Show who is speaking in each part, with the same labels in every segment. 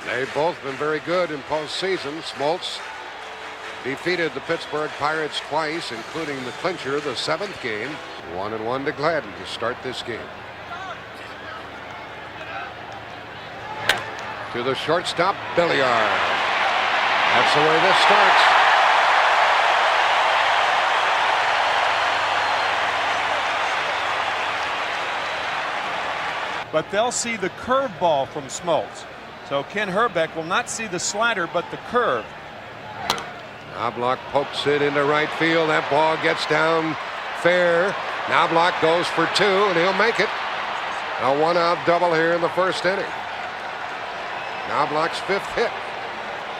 Speaker 1: They've both been very good in postseason. Smoltz defeated the Pittsburgh Pirates twice, including the clincher, the 7th game. 1-1 to Gladden to start this game. To the shortstop, Billiard. That's the way this starts.
Speaker 2: But they'll see the curveball from Smoltz. So Ken Herbeck will not see the slider, but the curve.
Speaker 1: Knobloch pokes it into right field. That ball gets down fair. Knobloch goes for 2, and he'll make it. A 1-out double here in the first inning. Knobloch's 5th hit.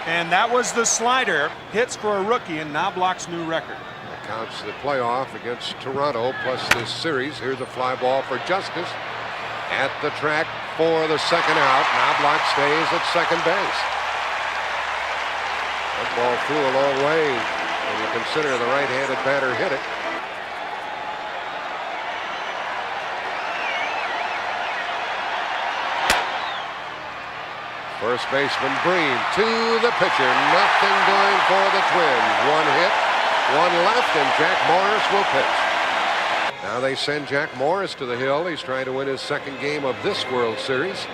Speaker 2: And that was the slider. Hits for a rookie in Knobloch's new record.
Speaker 1: That counts the playoff against Toronto plus this series. Here's a fly ball for Justice. At the track for the 2nd out. Knobloch stays at second base. That ball flew a long way when you consider the right-handed batter hit it. First baseman Breen to the pitcher. Nothing doing for the Twins. 1 hit, 1 left, and Jack Morris will pitch. Now they send Jack Morris to the hill. He's trying to win his 2nd game of this World Series.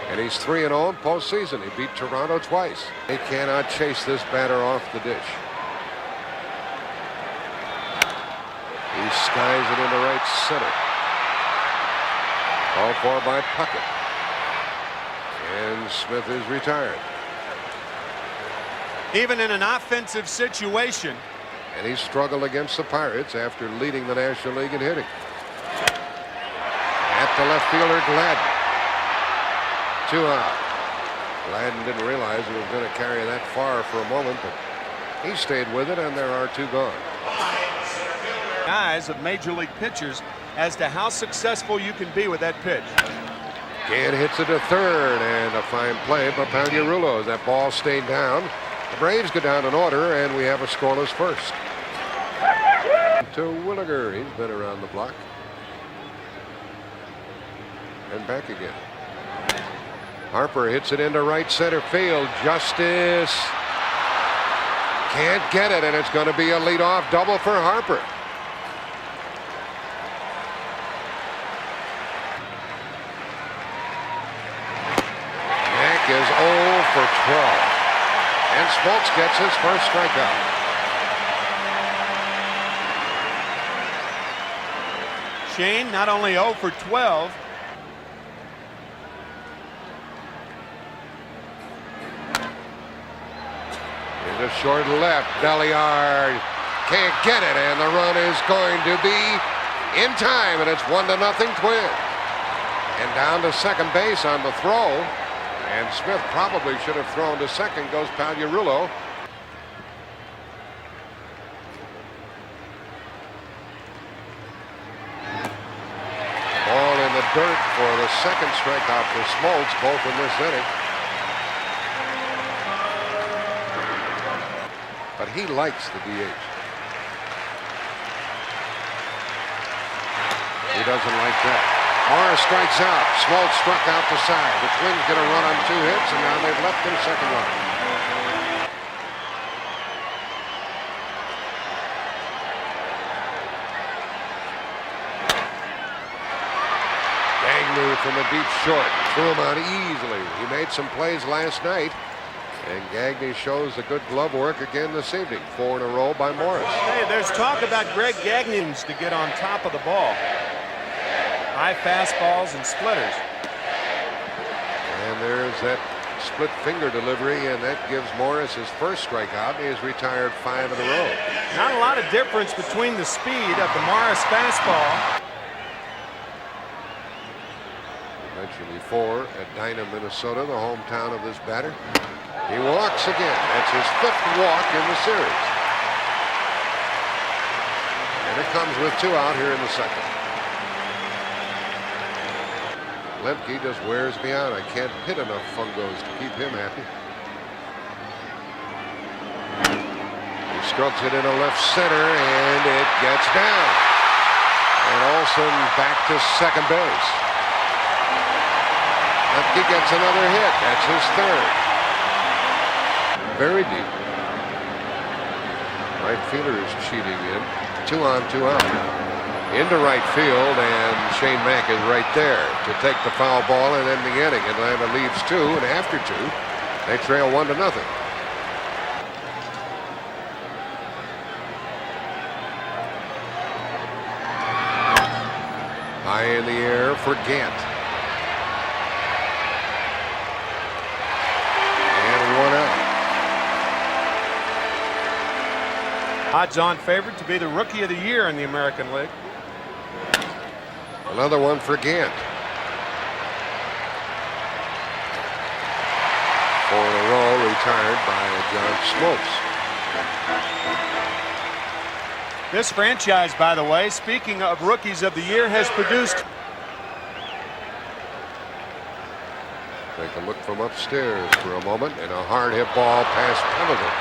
Speaker 1: And he's 3-0 in postseason. He beat Toronto twice. They cannot chase this batter off the dish. He skies it into right center. Called for by Puckett. And Smith is retired.
Speaker 2: Even in an offensive situation.
Speaker 1: And he struggled against the Pirates after leading the National League in hitting. At the left fielder, Gladden. 2 out. Gladden didn't realize he was going to carry that far for a moment, but he stayed with it, and there are 2 gone.
Speaker 2: Eyes of major league pitchers as to how successful you can be with that pitch.
Speaker 1: Gann hits it to third, and a fine play by Pagliarulo as that ball stayed down. The Braves go down in order, and we have a scoreless first. To Williger. He's been around the block. And back again. Harper hits it into right center field. Justice can't get it, and it's going to be a leadoff double for Harper. Mack is 0 for 12. And Smoltz gets his first strikeout.
Speaker 2: Shane not only 0 for 12.
Speaker 1: Into short left. Belliard can't get it, and the run is going to be in time, and it's 1-0 Twins. And down to second base on the throw. And Smith probably should have thrown to second. Goes Pagliarulo. Ball in the dirt for the 2nd strikeout for Smoltz, both in this inning. But he likes the DH. He doesn't like that. Morris strikes out. Smoltz struck out the side. The Twins get a run on 2 hits, and now they've left him second run. Gagne from a deep short. Threw him out easily. He made some plays last night, and Gagne shows the good glove work again this evening. 4 in a row by Morris.
Speaker 2: Hey, there's talk about Greg Gagne's to get on top of the ball. High fastballs and splitters.
Speaker 1: And there's that split finger delivery, and that gives Morris his first strikeout. He has retired 5 in a row.
Speaker 2: Not a lot of difference between the speed of the Morris fastball.
Speaker 1: I mentioned before, Edina, Minnesota, the hometown of this batter. He walks again. That's his 5th walk in the series. And it comes with 2 out here in the 2nd. Lemke just wears me out. I can't hit enough fungos to keep him happy. He strokes it into left center, and it gets down. And Olsen back to second base. Lemke He gets another hit. That's his third. Very deep. Right fielder is cheating in. 2 on, 2 out. Into right field, and Shane Mack is right there to take the foul ball and end the inning. Atlanta leads 2, and after 2, they trail 1-0. High in the air for Gant. And 1 out.
Speaker 2: Odds-on favorite to be the Rookie of the Year in the American League.
Speaker 1: Another one for Gant. 4 in a row, retired by John Smoltz.
Speaker 2: This franchise, by the way, speaking of Rookies of the Year, has produced.
Speaker 1: Take a look from upstairs for a moment, and a hard hit ball past Pendleton.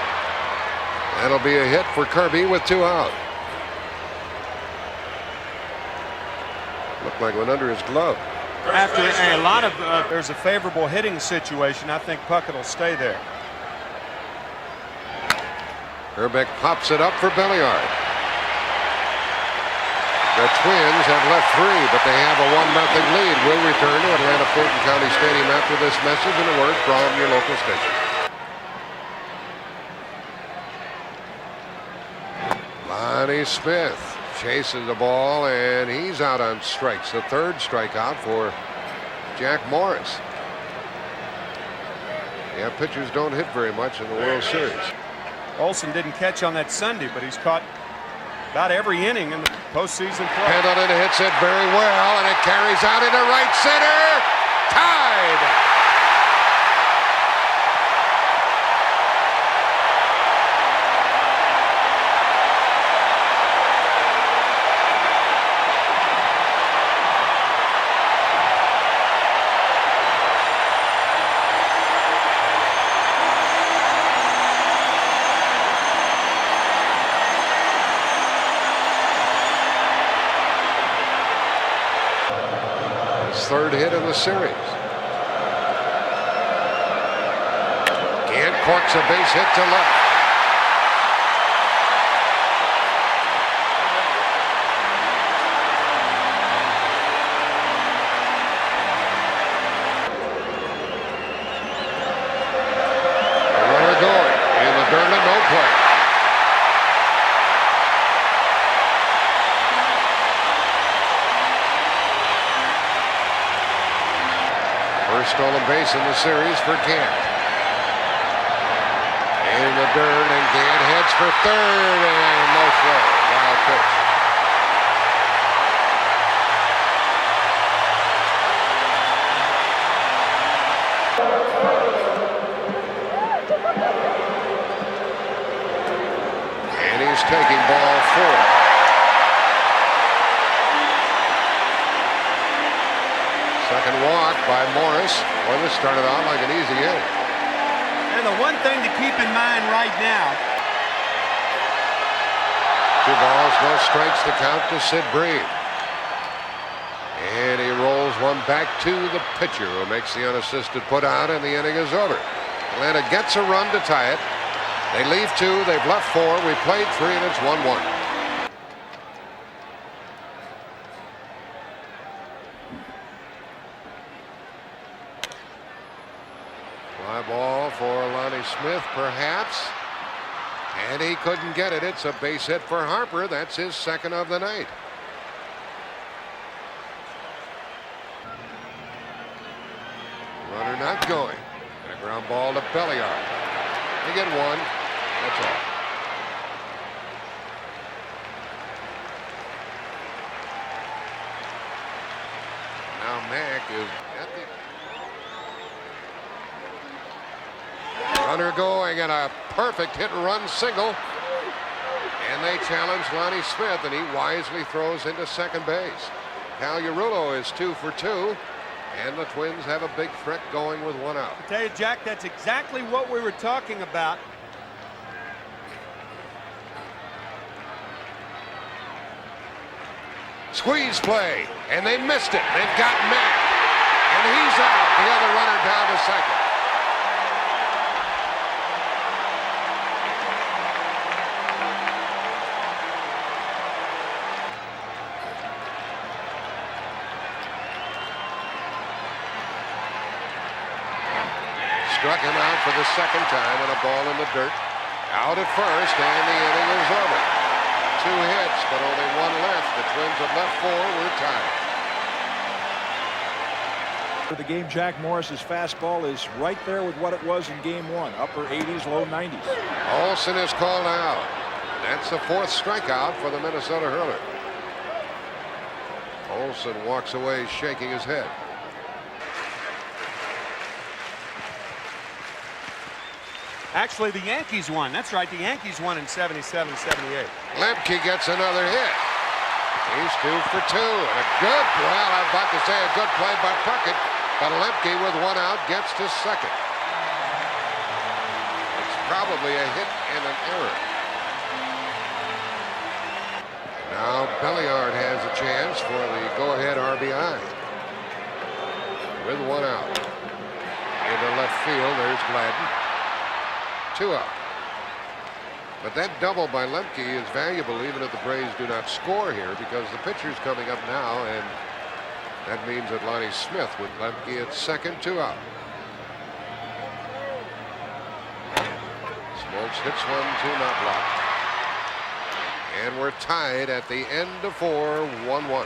Speaker 1: That'll be a hit for Kirby with 2 out. Looked like it went under his glove.
Speaker 2: After a lot of, there's a favorable hitting situation. I think Puckett will stay there.
Speaker 1: Herbeck pops it up for Belliard. The Twins have left 3, but they have a 1-0 lead. We'll return to Atlanta-Fulton County Stadium after this message and a word from your local station. Lonnie Smith chases the ball, and he's out on strikes. The 3rd strikeout for Jack Morris. Yeah, pitchers don't hit very much in the World Series.
Speaker 2: Olsen didn't catch on that Sunday, but he's caught about every inning in the postseason play.
Speaker 1: Pendleton hits it very well, and it carries out into right center. Tied. Third hit in the series. Gant corks a base hit to left. A runner going in the dirt and no play. First stolen base in the series for Gant. In the dirt, and Gant heads for third, and no throw. Wild pitch. And he's taking ball 4. Second walk by Morris. Well, this started out like an easy hit.
Speaker 2: And the one thing to keep in mind right now.
Speaker 1: 2 balls, no strikes to count to Sid Bream. And he rolls one back to the pitcher, who makes the unassisted put out, and the inning is over. Atlanta gets a run to tie it. They leave 2. They've left 4. We played 3, and it's 1-1. Fly ball for Lonnie Smith, perhaps. And he couldn't get it. It's a base hit for Harper. That's his 2nd of the night. Runner not going. And a ground ball to Belliard. They get 1. That's all. Now Mack is at the runner going, and a perfect hit and run single. And they challenge Lonnie Smith, and he wisely throws into second base. Cal Urullo is 2 for 2, and the Twins have a big threat going with 1 out.
Speaker 2: I tell you, Jack, that's exactly what we were talking about.
Speaker 1: Squeeze play, and they missed it. They've got Mack, And he's out. The other runner down to second. Struck him out for the second time on a ball in the dirt. Out at first, and the inning is over. 2 hits, but only 1 left. The Twins have left 4. We're tied.
Speaker 3: For the game, Jack Morris's fastball is right there with what it was in game 1. Upper 80s, low 90s.
Speaker 1: Olsen is called out. That's the 4th strikeout for the Minnesota hurler. Olsen walks away shaking his head.
Speaker 2: Actually, the Yankees won. That's right. The Yankees won in 77, 78.
Speaker 1: Lemke gets another hit. He's 2 for 2. And a good, well, I'm about to say a good play by Puckett. But Lemke with 1 out gets to second. It's probably a hit and an error. Now Belliard has a chance for the go-ahead RBI. With 1 out. Into left field, there's Gladden. 2 out. But that double by Lemke is valuable even if the Braves do not score here, because the pitcher's coming up now, and that means that Lonnie Smith with Lemke at second, 2 out. Smoltz hits 1-2, not blocked. And we're tied at the end of 4, 1-1.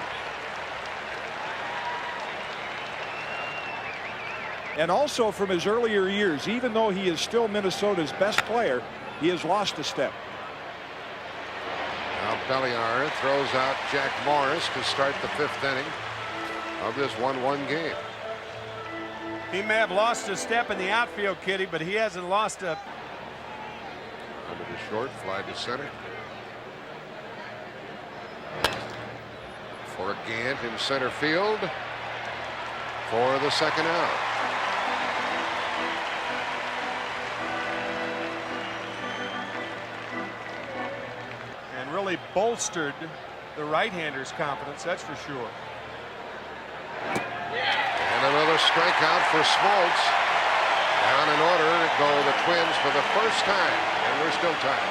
Speaker 3: And also from his earlier years, even though he is still Minnesota's best player, he has lost a step.
Speaker 1: Now Belliard throws out Jack Morris to start the 5th inning of this 1-1 game.
Speaker 2: He may have lost a step in the outfield, Kitty, but he hasn't lost a...
Speaker 1: Under to short, fly to center. For Gant in center field for the 2nd out.
Speaker 2: Really bolstered the right-hander's confidence, that's for sure.
Speaker 1: And another strikeout for Smoltz. Down in order to go the Twins for the first time, and we're still tied.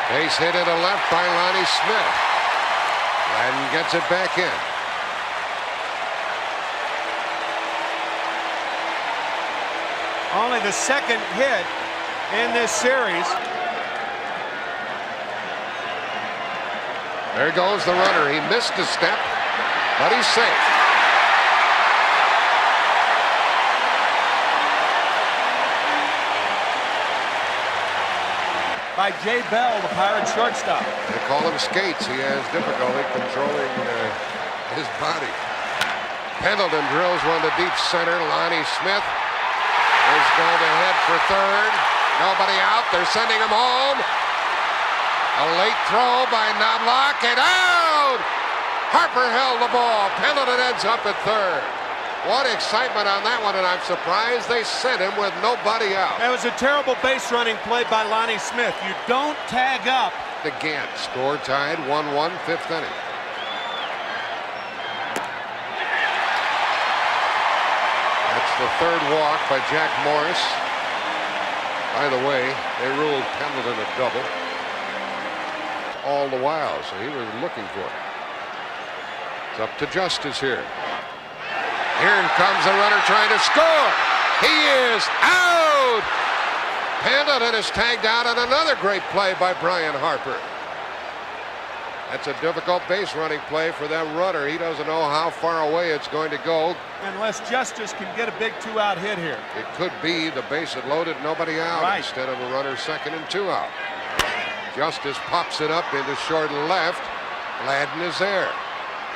Speaker 1: Base hit into left by Lonnie Smith. Gladden gets it back in.
Speaker 2: Only the 2nd hit in this series.
Speaker 1: There goes the runner. He missed a step, but he's safe.
Speaker 2: By Jay Bell, the Pirates shortstop.
Speaker 1: They call him Skates. He has difficulty controlling his body. Pendleton drills one to deep center. Lonnie Smith is going to head for 3rd. Nobody out. They're sending him home. A late throw by Knobloch and out! Harper held the ball. Pendleton ends up at 3rd. What excitement on that one, and I'm surprised they sent him with nobody out.
Speaker 2: That was a terrible base running play by Lonnie Smith. You don't tag up.
Speaker 1: The Gant score tied 1-1, 5th inning. That's the 3rd walk by Jack Morris. By the way, they ruled Pendleton a double all the while, so he was looking for it. It's up to Justice here. Here comes the runner trying to score. He is out. Pendleton is tagged out on another great play by Brian Harper. That's a difficult base running play for that runner. He doesn't know how far away it's going to go.
Speaker 2: Unless Justice can get a big 2-out hit here.
Speaker 1: It could be the base had loaded, nobody out,
Speaker 2: right,
Speaker 1: instead of a runner 2nd and 2 out. Justice pops it up into short left. Gladden is there.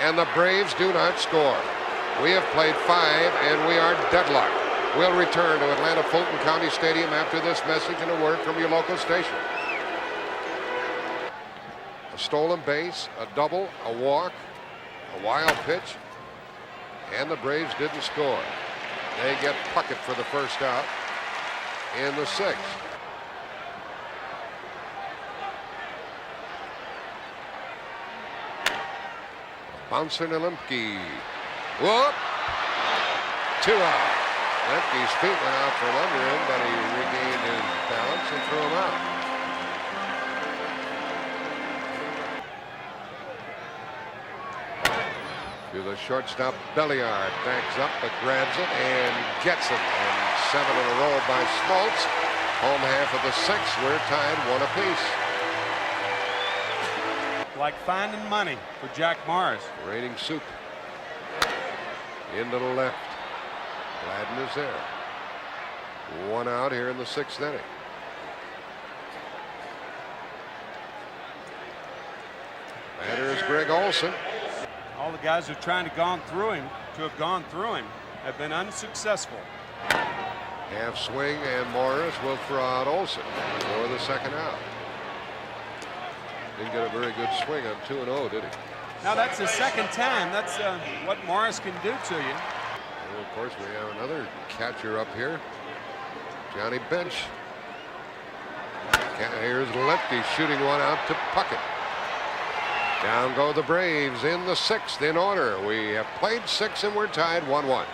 Speaker 1: And the Braves do not score. We have played 5 and we are deadlocked. We'll return to Atlanta-Fulton County Stadium after this message and a word from your local station. A stolen base, a double, a walk, a wild pitch, and the Braves didn't score. They get Puckett for the first out in the 6th. Bouncer to Lemke. Whoop! 2 out. Lemke's feet went out from under him, but he regained his balance and threw him out. To the shortstop, Belliard backs up but grabs it and gets it. And 7 in a row by Smoltz. Home half of the 6th. We're tied 1 apiece.
Speaker 2: Like finding money for Jack Morris.
Speaker 1: Raining soup. Into the left. Gladden is there. 1 out here in the 6th inning. Batter is Greg Olson.
Speaker 2: All the guys who are trying to have gone through him have been unsuccessful.
Speaker 1: Half swing, and Morris will throw out Olson for the 2nd out. Didn't get a very good swing on 2-0, did he?
Speaker 2: Now that's the 2nd time. That's what Morris can do to you.
Speaker 1: And of course, we have another catcher up here, Johnny Bench. Here's Lefty shooting one out to Puckett. Down go the Braves in the 6th in order. We have played 6 and we're tied 1-1.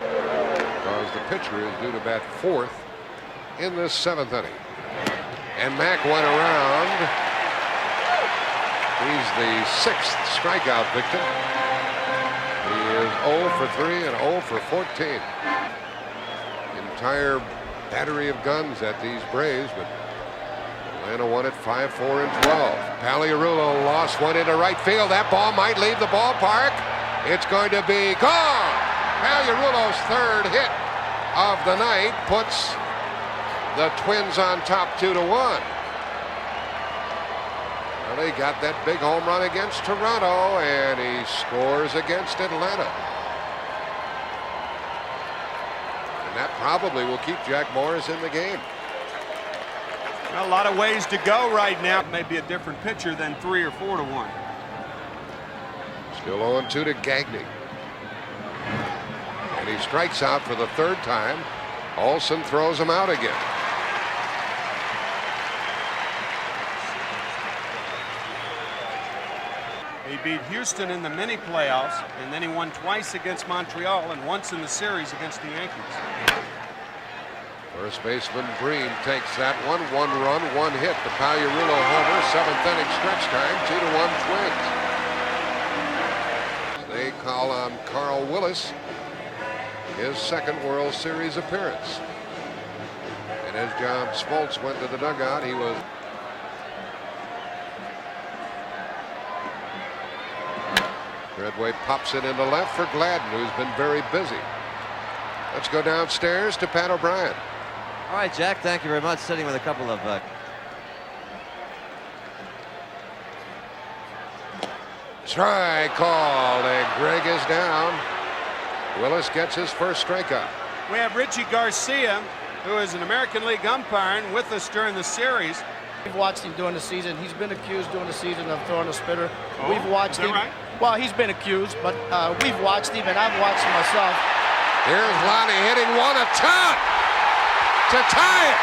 Speaker 1: Because the pitcher is due to bat 4th in this 7th inning. And Mack went around. He's the 6th strikeout victim. He is 0 for 3 and 0 for 14. Entire battery of guns at these Braves, but Atlanta won it 5-4 and 12. Paliarulo lost one into right field. That ball might leave the ballpark. It's going to be gone. Paliarulo's 3rd hit of the night puts the Twins on top 2-1. Well, they got that big home run against Toronto, and he scores against Atlanta. And that probably will keep Jack Morris in the game.
Speaker 2: A lot of ways to go right now. Maybe a different pitcher than 3 or 4-1.
Speaker 1: Still 0-2 to Gagne. And he strikes out for the 3rd time. Olson throws him out again.
Speaker 2: He beat Houston in the mini playoffs, and then he won twice against Montreal and once in the series against the Yankees.
Speaker 1: First baseman Breen takes that one. 1 run, 1 hit. The Paliarulo homer, 7th inning stretch time, 2-1 Twins. They call on Carl Willis, his 2nd World Series appearance. And as John Smoltz went to the dugout, he was. Redway pops it into left for Gladden, who's been very busy. Let's go downstairs to Pat O'Brien.
Speaker 4: All right, Jack, thank you very much. Sitting with a couple of
Speaker 1: Strike called, and Greg is down. Willis gets his 1st strikeout.
Speaker 2: We have Richie Garcia, who is an American League umpire and with us during the series.
Speaker 5: We've watched him during the season. He's been accused during the season of throwing a spitter.
Speaker 2: Oh,
Speaker 5: we've watched him.
Speaker 2: Right?
Speaker 5: Well, he's been accused, but we've watched him, and I've watched him myself.
Speaker 1: Here's Lonnie hitting one a ton to tie it.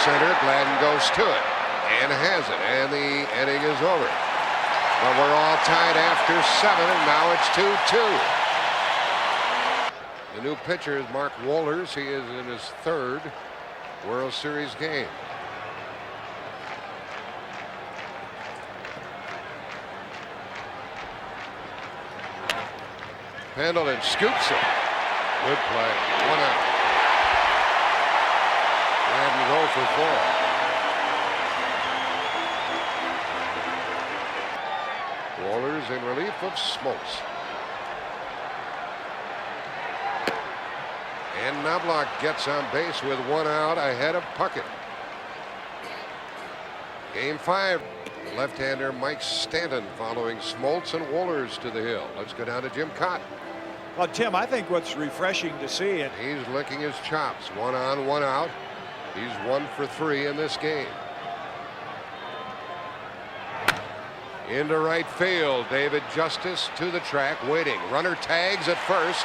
Speaker 1: Center, Gladden goes to it and has it, and the inning is over. But we're all tied after 7, and now it's 2-2. The new pitcher is Mark Wohlers. He is in his 3rd World Series game. Pendleton scoops it. Good play. 1 out. Gladden 0 for 4. Wohlers in relief of Smoltz. And Knobloch gets on base with 1 out ahead of Puckett. Game 5. Left-hander Mike Stanton following Smoltz and Wohlers to the hill. Let's go down to Jim Cott.
Speaker 3: Well, Tim, I think what's refreshing to see, and
Speaker 1: He's licking his chops. 1 on, 1 out. He's 1 for 3 in this game. Into right field. David Justice to the track, waiting. Runner tags at first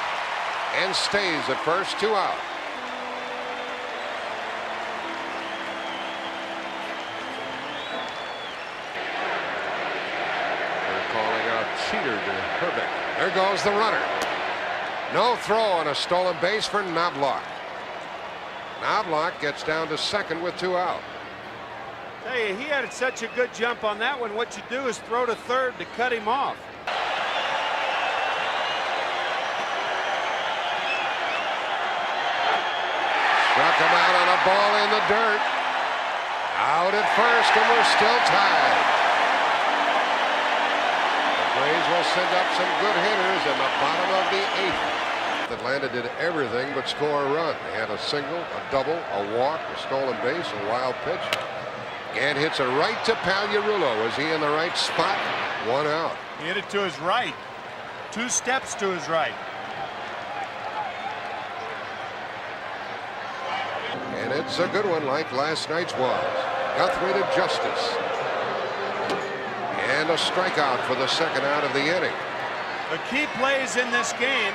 Speaker 1: and stays at first. 2 out. They're calling out cheater to Herbeck. There goes the runner. No throw on a stolen base for Knobloch. Knobloch gets down to second with 2 out.
Speaker 2: Tell you, he had such a good jump on that one. What you do is throw to third to cut him off.
Speaker 1: Struck him out on a ball in the dirt. Out at first, and we're still tied. The Braves will send up some good hitters in the bottom of the 8th. Atlanta did everything but score a run. They had a single, a double, a walk, a stolen base, a wild pitch. And hits a right to Pagliarulo. Was he in the right spot? 1 out.
Speaker 2: He hit it to his right. 2 steps to his right.
Speaker 1: And it's a good one like last night's was. Guthrie to Justice. And a strikeout for the 2nd out of the inning.
Speaker 2: The key plays in this game,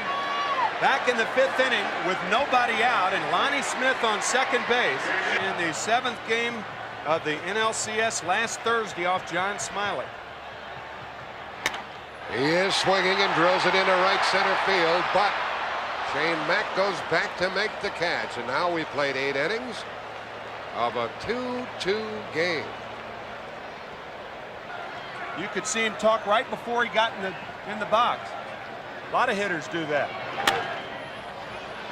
Speaker 2: back in the 5th inning with nobody out and Lonnie Smith on second base in the 7th game of the NLCS last Thursday off John Smiley.
Speaker 1: He is swinging and drills it into right center field, but Shane Mack goes back to make the catch, and now we played 8 innings of a 2-2 game.
Speaker 2: You could see him talk right before he got in the box. A lot of hitters do that.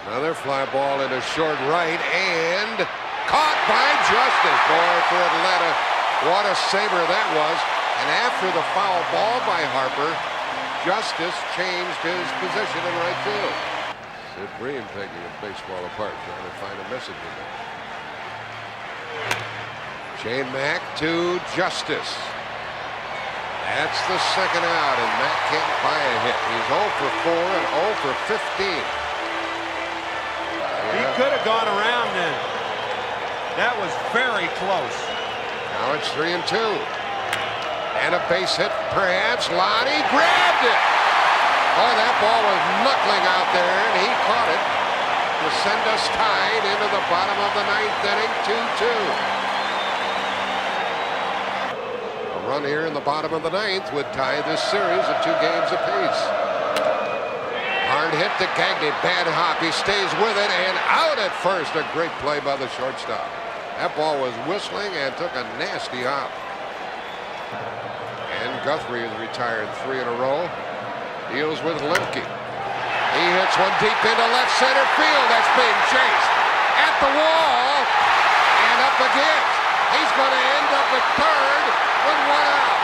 Speaker 1: Another fly ball into short right and caught by Justice. Boy, for Atlanta, what a saber that was. And after the foul ball by Harper, Justice changed his position in right field. Sid Bream taking a baseball apart, trying to find a message in there. Shane Mack to Justice. That's the 2nd out, and Mack can't buy a hit. He's 0 for 4 and 0 for 15.
Speaker 2: He could have gone around then. That was very close.
Speaker 1: Now it's 3 and 2. And a base hit, perhaps. Lonnie grabbed it. Oh, that ball was knuckling out there, and he caught it to send us tied into the bottom of the 9th inning, 2-2. A run here in the bottom of the 9th would tie this series at 2 games apiece. Hard hit to Gagne, bad hop. He stays with it and out at first. A great play by the shortstop. That ball was whistling and took a nasty hop. And Guthrie has retired 3 in a row. Deals with Lemke. He hits one deep into left center field. That's being chased at the wall and up again. He's going to end up at third with 1 out.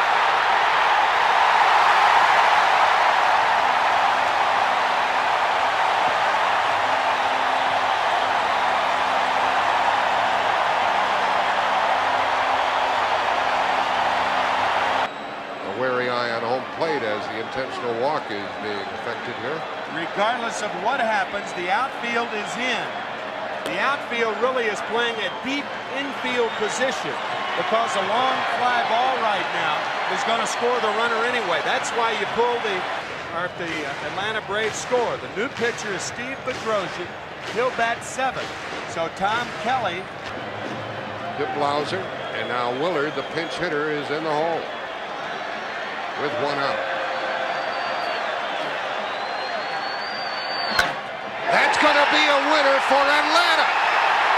Speaker 1: Wary eye on home plate as the intentional walk is being affected here.
Speaker 2: Regardless of what happens, the outfield is in. The outfield really is playing a deep infield position because a long fly ball right now is going to score the runner anyway. That's why you pull the Atlanta Braves score. The new pitcher is Steve Bedrosian. He'll bat 7th. So Tom Kelly.
Speaker 1: To Blauser, and now Willard, the pinch hitter, is in the hole with 1 out. That's going to be a winner for Atlanta.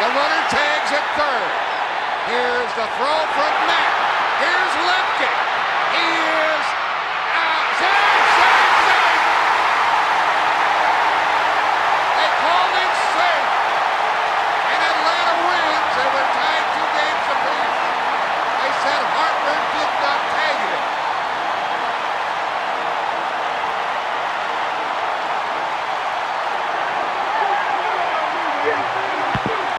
Speaker 1: The runner tags at third. Here's the throw from Mack. Here's Lemke. He is out. Safe. They called it safe. And Atlanta wins, and we're tied 2 games apiece. They said Harper did not